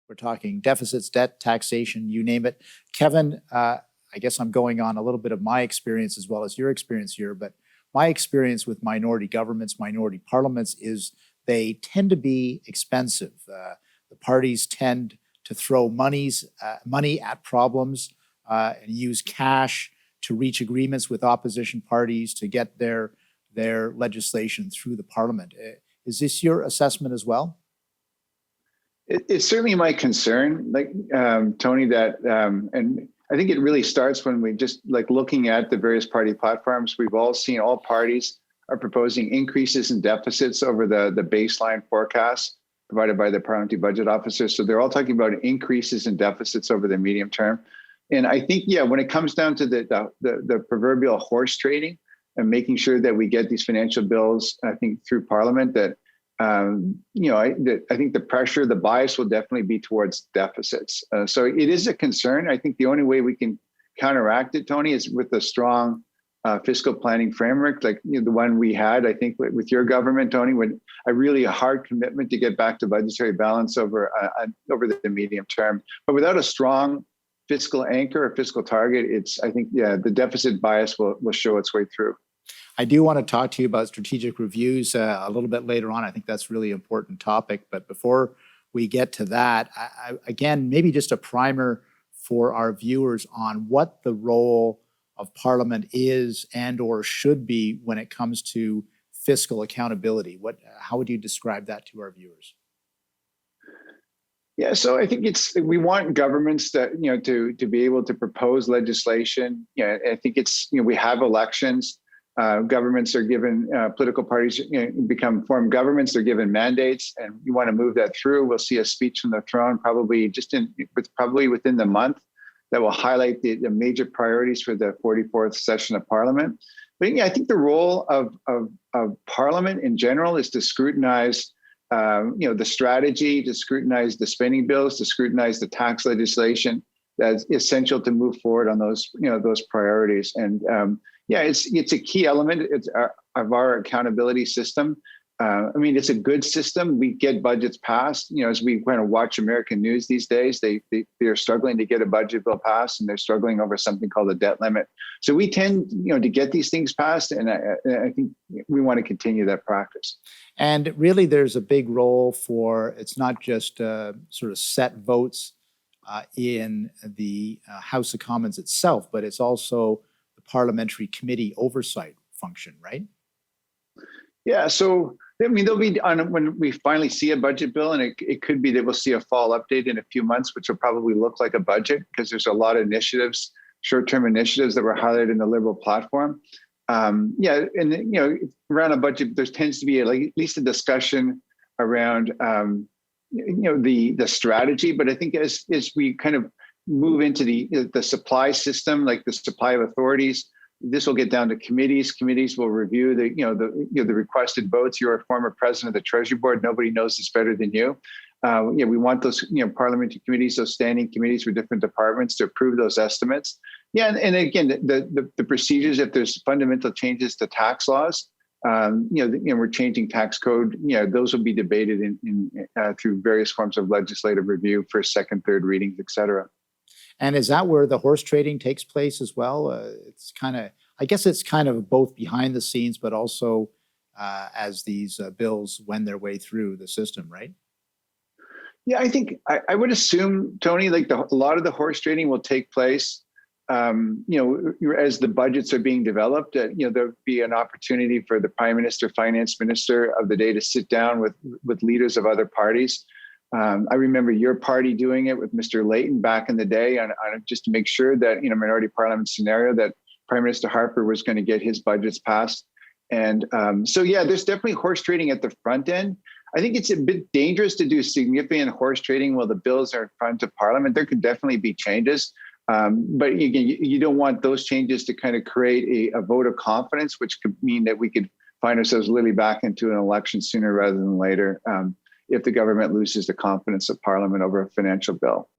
We're talking deficits, debt, taxation, you name it. Kevin, I guess I'm going on a little bit of my experience as well as your experience here, but my experience with minority governments, minority parliaments is they tend to be expensive. The parties tend to throw money at problems and use cash to reach agreements with opposition parties to get their legislation through the parliament. Is this your assessment as well? It's certainly my concern, Tony, that, and I think it really starts when we just looking at the various party platforms. We've all seen all parties are proposing increases in deficits over the baseline forecast provided by the Parliamentary Budget Officer. So they're all talking about increases in deficits over the medium term. And I think, when it comes down to the proverbial horse trading and making sure that we get these financial bills, I think through Parliament, that I think the pressure, the bias will definitely be towards deficits. So it is a concern. I think the only way we can counteract it, Tony, is with a strong fiscal planning framework, the one we had, I think, with your government, Tony, when a hard commitment to get back to budgetary balance over the medium term. But without a strong fiscal anchor or fiscal target, the deficit bias will show its way through. I do want to talk to you about strategic reviews a little bit later on. I think that's a really important topic. But before we get to that, again, maybe just a primer for our viewers on what the role of Parliament is and or should be when it comes to fiscal accountability. How would you describe that to our viewers? Yeah, so I think we want governments that to be able to propose legislation. I think we have elections. Governments are given, political parties become formed governments, they're given mandates, and we want to move that through. We'll see a speech from the throne probably within the month that will highlight the major priorities for the 44th session of Parliament. But I think the role of Parliament in general is to scrutinize the strategy, to scrutinize the spending bills, to scrutinize the tax legislation that's essential to move forward on those priorities. And it's a key element of our accountability system. It's a good system. We get budgets passed. As we kind of watch American news these days, they're struggling to get a budget bill passed, and they're struggling over something called the debt limit. So we tend, to get these things passed, and I think we want to continue that practice. And really, there's a big role for it's not just sort of set votes in the House of Commons itself, but it's also the parliamentary committee oversight function, right? Yeah, so there'll be when we finally see a budget bill, and it could be that we'll see a fall update in a few months, which will probably look like a budget because there's a lot of initiatives, short-term initiatives that were highlighted in the Liberal platform. Around a budget, there tends to be at least a discussion around the strategy. But I think as we kind of move into the supply system, like the supply of authorities, this will get down to committees. Committees will review the requested votes. You're a former president of the Treasury Board. Nobody knows this better than you. We want those parliamentary committees, those standing committees for different departments to approve those estimates. Yeah, and again, the procedures, if there's fundamental changes to tax laws, we're changing tax code. Those will be debated through various forms of legislative review, first, second, third readings, et cetera. And is that where the horse trading takes place as well? It's kind of both behind the scenes, but also as these bills wend their way through the system, right? Yeah, I think I would assume, Tony, a lot of the horse trading will take place, as the budgets are being developed. There'll be an opportunity for the Prime Minister, Finance Minister of the day to sit down with leaders of other parties. I remember your party doing it with Mr. Layton back in the day on just to make sure that in a minority parliament scenario that Prime Minister Harper was going to get his budgets passed. And there's definitely horse trading at the front end. I think it's a bit dangerous to do significant horse trading while the bills are in front of Parliament. There could definitely be changes. But again, you don't want those changes to kind of create a vote of confidence, which could mean that we could find ourselves literally back into an election sooner rather than later. If the government loses the confidence of Parliament over a financial bill.